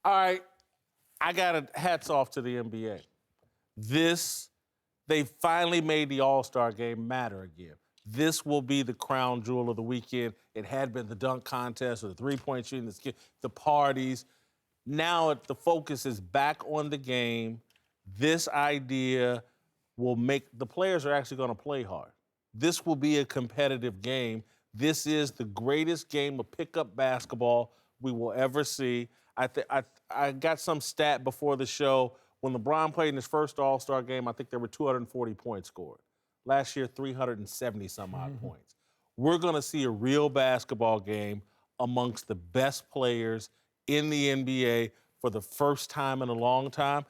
All right, I got a hats off to the NBA. They finally made the All-Star game matter again. This will be the crown jewel of the weekend. It had been the dunk contest or the three-point shooting, the parties. Now the focus is back on the game. This idea will make the players are actually going to play hard. This will be a competitive game. This is the greatest game of pickup basketball we will ever see. I got some stat before the show. When LeBron played in his first All-Star game, I think there were 240 points scored. Last year, 370-some-odd points. We're going to see a real basketball game amongst the best players in the NBA for the first time in a long time.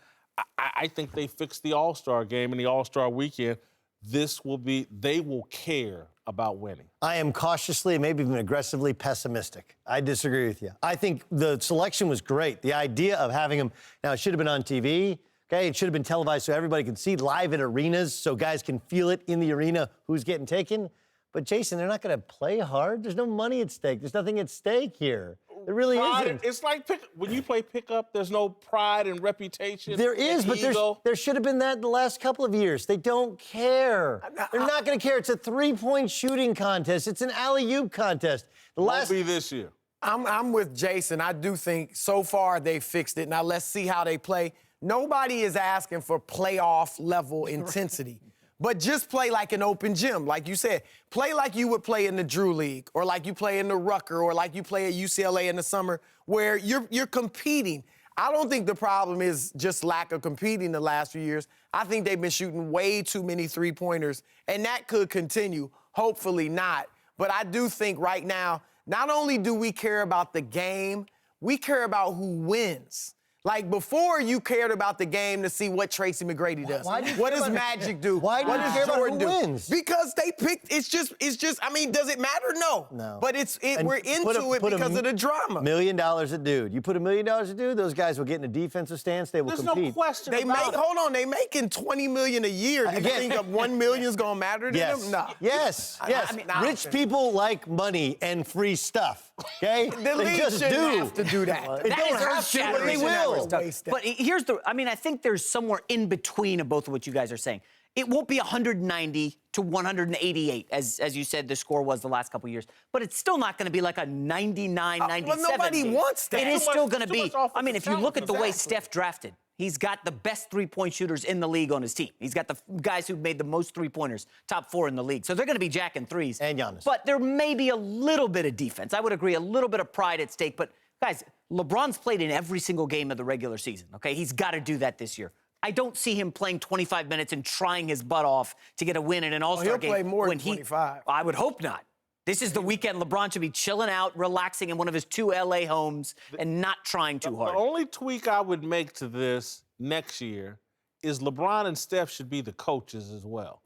I think they fixed the All-Star game and the All-Star weekend. They will care about winning. I am cautiously, maybe even aggressively pessimistic. I disagree with you. I think the selection was great. The idea of having him, now it should have been on TV, okay? It should have been televised so everybody can see live in arenas so guys can feel it in the arena who's getting taken. But Jason, they're not going to play hard. There's no money at stake. There's nothing at stake here. There really isn't. It's like when you play pickup, there's no pride and reputation. There is, but there should have been that the last couple of years. They don't care. They're not going to care. It's a three-point shooting contest. It's an alley-oop contest. Won't be this year. I'm with Jason. I do think so far they fixed it. Now let's see how they play. Nobody is asking for playoff-level intensity. But just play like an open gym. Like you said, play like you would play in the Drew League or like you play in the Rucker or like you play at UCLA in the summer where you're competing. I don't think the problem is just lack of competing the last few years. I think they've been shooting way too many three-pointers, and that could continue. Hopefully not. But I do think right now, not only do we care about the game, we care about who wins. Like, before, you cared about the game to see what Tracy McGrady does. What does Magic do? Why do you care about who wins? Because they picked, it's just, I mean, does it matter? No. But we're into it because of the drama. $1 million a dude. You put $1 million a dude, those guys will get in a defensive stance, they will compete. There's no question about it. Hold on, they making $20 million a year. You think $1 million is going to matter to them? No. Yes. I mean, rich people like money and free stuff, okay? The league shouldn't have to do that. They don't have to, but they will. But I think there's somewhere in between of both of what you guys are saying. It won't be 190 to 188, as you said the score was the last couple of years. But it's still not going to be like a 99, 97. Well, nobody wants that. It is still going to be. I mean, if you look at the way Steph drafted, he's got the best three-point shooters in the league on his team. He's got the guys who've made the most three-pointers, top 4 in the league. So they're going to be jacking threes. And Giannis. But there may be a little bit of defense. I would agree, a little bit of pride at stake. But, guys, LeBron's played in every single game of the regular season, okay? He's got to do that this year. I don't see him playing 25 minutes and trying his butt off to get a win in an All-Star game. He'll play more than 25. I would hope not. This is the weekend LeBron should be chilling out, relaxing in one of his 2 L.A. homes and not trying too hard. The only tweak I would make to this next year is LeBron and Steph should be the coaches as well.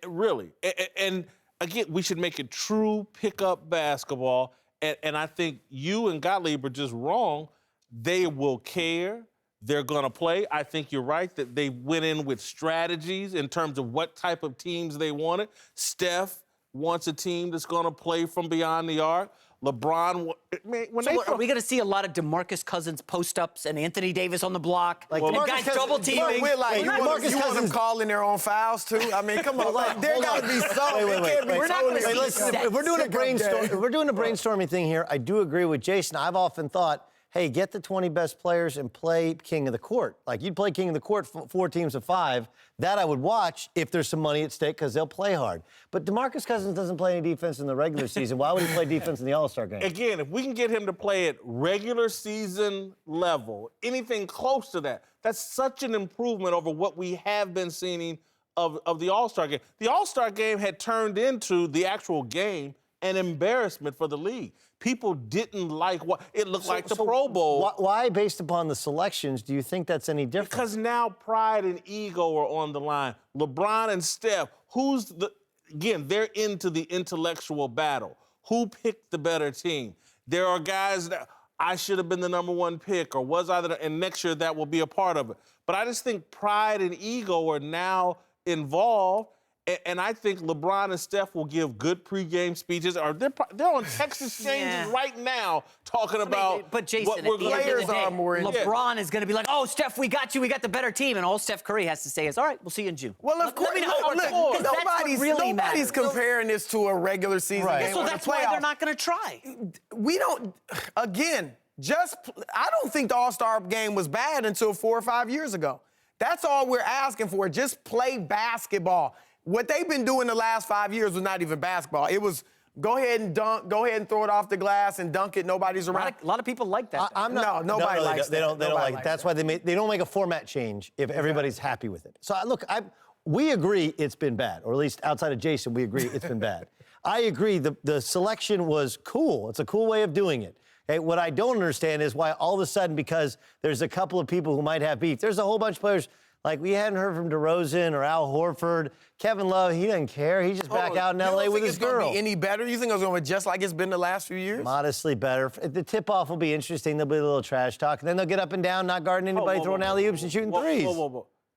Really. And, again, we should make it true pickup basketball. And I think you and Gottlieb are just wrong. They will care. They're going to play. I think you're right that they went in with strategies in terms of what type of teams they wanted. Steph wants a team that's going to play from beyond the arc. LeBron, are we going to see a lot of DeMarcus Cousins post-ups and Anthony Davis on the block? Like, and guys double-teaming? You want them calling their own fouls, too? I mean, come on. There got to be some. We're not going to see if we're doing a brainstorming thing here, I do agree with Jason. I've often thought, hey, get the 20 best players and play king of the court. Like, you'd play king of the court 4 teams of 5. That I would watch if there's some money at stake because they'll play hard. But DeMarcus Cousins doesn't play any defense in the regular season. Why would he play defense in the All-Star game? Again, if we can get him to play at regular season level, anything close to that, that's such an improvement over what we have been seeing of the All-Star game. The All-Star game had turned into the actual game an embarrassment for the league. People didn't like what it looked like the Pro Bowl. Why, based upon the selections, do you think that's any different? Because now pride and ego are on the line. LeBron and Steph, they're into the intellectual battle. Who picked the better team? There are guys that I should have been the number 1 pick, or was I and next year that will be a part of it. But I just think pride and ego are now involved, And I think LeBron and Steph will give good pregame speeches. Or they're on text exchanges right now talking about but Jason, what we're at the going end to of the day, LeBron Yeah. is going to be like, oh, Steph, we got you. We got the better team. And all Steph Curry has to say is, all right, we'll see you in June. Well, of course, nobody's comparing this to a regular season game. So that's why they're not going to try. We don't, again, I don't think the All-Star game was bad until 4 or 5 years ago. That's all we're asking for. Just play basketball. What they've been doing the last 5 years was not even basketball. It was go ahead and dunk, go ahead and throw it off the glass and dunk it. Nobody's around. A lot of people like that. Nobody likes they that. They don't like it. That's why they don't make a format change if everybody's happy with it. So look, we agree it's been bad, or at least outside of Jason, we agree it's been bad. I agree the selection was cool. It's a cool way of doing it. Okay, what I don't understand is why all of a sudden, because there's a couple of people who might have beef, there's a whole bunch of players. Like, we hadn't heard from DeRozan or Al Horford. Kevin Love, he doesn't care. He's just back out in L.A. with his girl. You don't think it's going to be any better? You think it's going to be just like it's been the last few years? Modestly better. The tip-off will be interesting. There'll be a little trash talk. And then they'll get up and down, not guarding anybody, throwing alley-oops and shooting threes.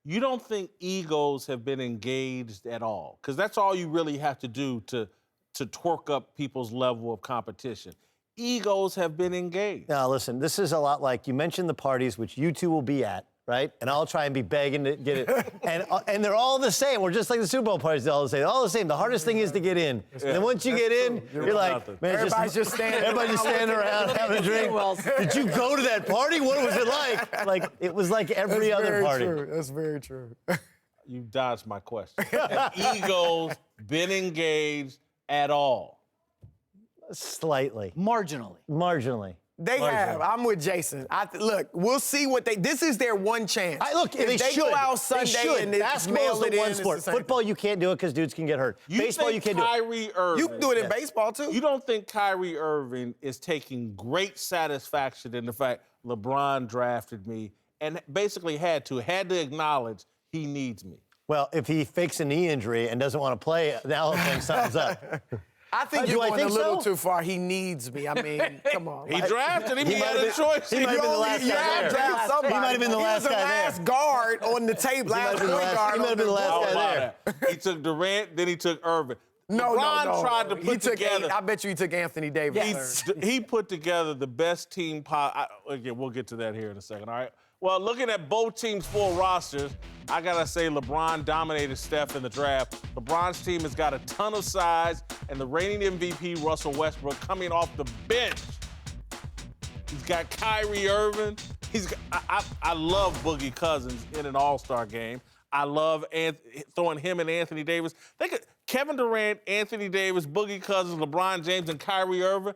You don't think egos have been engaged at all? Because that's all you really have to do to twerk up people's level of competition. Egos have been engaged. Now, listen, this is a lot like you mentioned the parties, which you two will be at. Right? And I'll try and be begging to get it. And they're all the same. We're just like the Super Bowl parties. They're all the same. All the same. The hardest thing is to get in. And then once you get in, you're like, man, everybody's just standing around having a drink. Did you go to that party? What was it like? Like, it was like every other party. That's very true. You dodged my question. Have egos been engaged at all? Slightly. Marginally. They have. I'm with Jason. Look, we'll see what this is their one chance. Look, if they go out Sunday and basketball is the one sport. Football, you can't do it because dudes can get hurt. Baseball, you can't do it. Kyrie Irving. You can do it in baseball, too. You don't think Kyrie Irving is taking great satisfaction in the fact LeBron drafted me and basically had to acknowledge he needs me? Well, if he fakes a knee injury and doesn't want to play, now something's up. I think you're going a little too far. He needs me. I mean, come on. He drafted him. He had a choice. He might have been the last guy there. He might have been the last guy there. He was the last guard on the tape. Last point guard. He might have been the last guy there. He took Durant, then he took Irving. No. Tried to put together. I bet you he took Anthony Davis. He put together the best team. Again, we'll get to that here in a second, all right? Well, looking at both teams' full rosters, I got to say LeBron dominated Steph in the draft. LeBron's team has got a ton of size, and the reigning MVP, Russell Westbrook, coming off the bench. He's got Kyrie Irving. I love Boogie Cousins in an All-Star game. I love throwing him and Anthony Davis. Kevin Durant, Anthony Davis, Boogie Cousins, LeBron James, and Kyrie Irving.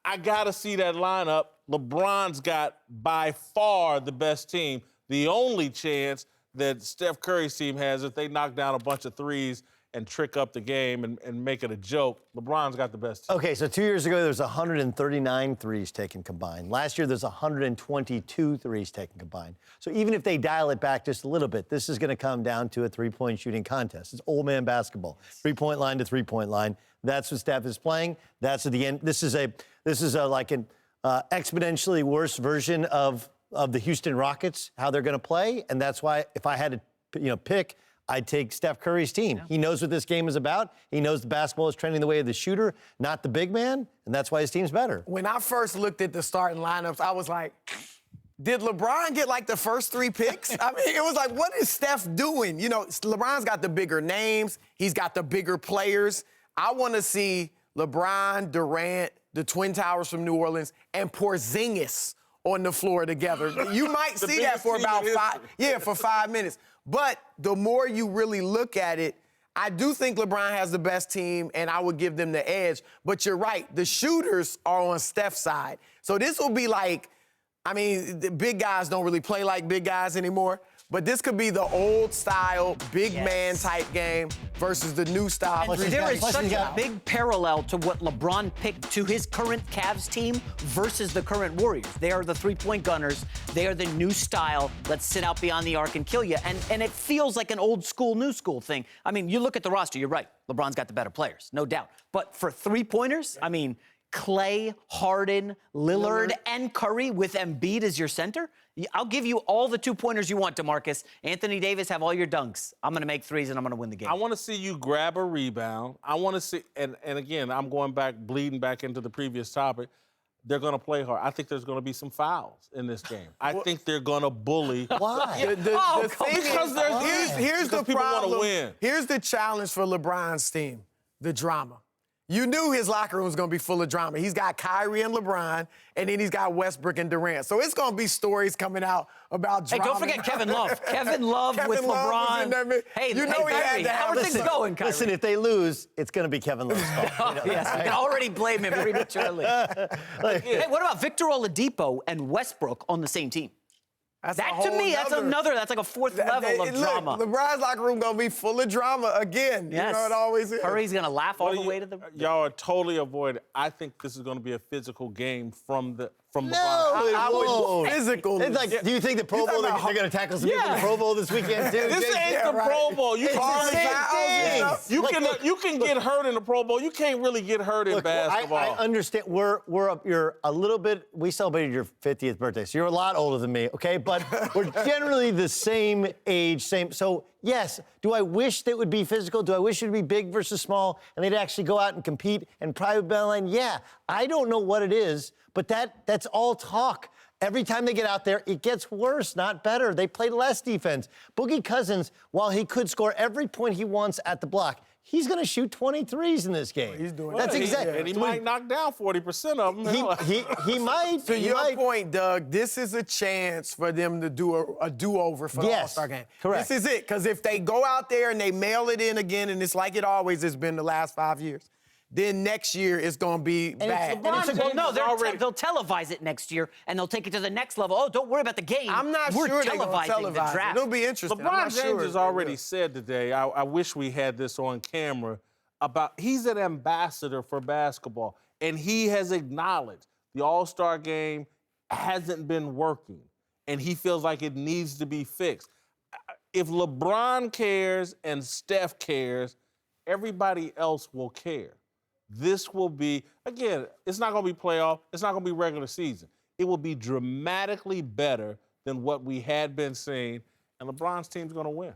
I got to see that lineup. LeBron's got by far the best team. The only chance that Steph Curry's team has if they knock down a bunch of threes and trick up the game and make it a joke. LeBron's got the best team. Okay, so 2 years ago, there was 139 threes taken combined. Last year, there's 122 threes taken combined. So even if they dial it back just a little bit, this is going to come down to a three-point shooting contest. It's old man basketball, three-point line to three-point line. That's what Steph is playing. That's at the end. This is like an exponentially worse version of the Houston Rockets, how they're going to play, and that's why if I had to, pick, I'd take Steph Curry's team. Yeah. He knows what this game is about. He knows the basketball is trending the way of the shooter, not the big man, and that's why his team's better. When I first looked at the starting lineups, I was like, did LeBron get like the first 3 picks? I mean, it was like, what is Steph doing? LeBron's got the bigger names. He's got the bigger players. I want to see LeBron, Durant, the Twin Towers from New Orleans, and Porzingis on the floor together. You might see that for about 5 minutes. But the more you really look at it, I do think LeBron has the best team, and I would give them the edge. But you're right, the shooters are on Steph's side. So this will be like, the big guys don't really play like big guys anymore. But this could be the old style, big man type game versus the new style. And there is such a big parallel to what LeBron picked to his current Cavs team versus the current Warriors. They are the three-point gunners. They are the new style. Let's sit out beyond the arc and kill you. And it feels like an old school, new school thing. You look at the roster, you're right. LeBron's got the better players, no doubt. But for three-pointers, Clay, Harden, Lillard, and Curry with Embiid as your center, I'll give you all the 2-pointers you want, DeMarcus. Anthony Davis, have all your dunks. I'm going to make threes, and I'm going to win the game. I want to see you grab a rebound. I want to see, and again, I'm bleeding back into the previous topic. They're going to play hard. I think there's going to be some fouls in this game. I think they're going to bully. Why? Here's the people problem. want to win. Here's the challenge for LeBron's team, the drama. You knew his locker room was going to be full of drama. He's got Kyrie and LeBron, and then he's got Westbrook and Durant. So it's going to be stories coming out about drama. Hey, don't forget Kevin Love. Kevin Love with LeBron. Hey, you know he had Kyrie, to how have are things going, Kyrie? Listen, if they lose, it's going to be Kevin Love's fault. Oh, yes, we can already blame him prematurely. Hey, what about Victor Oladipo and Westbrook on the same team? That's like a fourth level of drama. LeBron's locker room going to be full of drama again. Yes. You know, it always is. Curry's going to laugh all the way to the... Y'all are totally avoiding. I think this is going to be a physical game from LeBron. No, physical. It's like, do you think the Pro Bowl, they're going to tackle some people in the Pro Bowl this weekend, too? This ain't the Pro Bowl. You can get hurt in the Pro Bowl. You can't really get hurt in basketball. I understand. You're a little bit. We celebrated your 50th birthday, so you're a lot older than me, okay? But we're generally the same age, same. So yes, do I wish that would be physical? Do I wish it would be big versus small, and they'd actually go out and compete and private battle line? Yeah, I don't know what it is, but that's all talk. Every time they get out there, it gets worse, not better. They play less defense. Boogie Cousins, while he could score every point he wants at the block, he's going to shoot 23s in this game. He's doing That's that. exactly. And he might knock down 40% of them. He might. To your point, Doug, this is a chance for them to do a do-over for the All-Star game. Correct. This is it, because if they go out there and they mail it in again, and it's like it always has been the last 5 years, then next year it's going to be bad. They'll televise it next year, and they'll take it to the next level. Oh, don't worry about the game. I'm not We're sure they're going to televising the televise draft. it. It'll be interesting. LeBron James has already said today, I wish we had this on camera, about he's an ambassador for basketball, and he has acknowledged the All-Star game hasn't been working, and he feels like it needs to be fixed. If LeBron cares and Steph cares, everybody else will care. This will be, again, it's not going to be playoff. It's not going to be regular season. It will be dramatically better than what we had been seeing, and LeBron's team's going to win.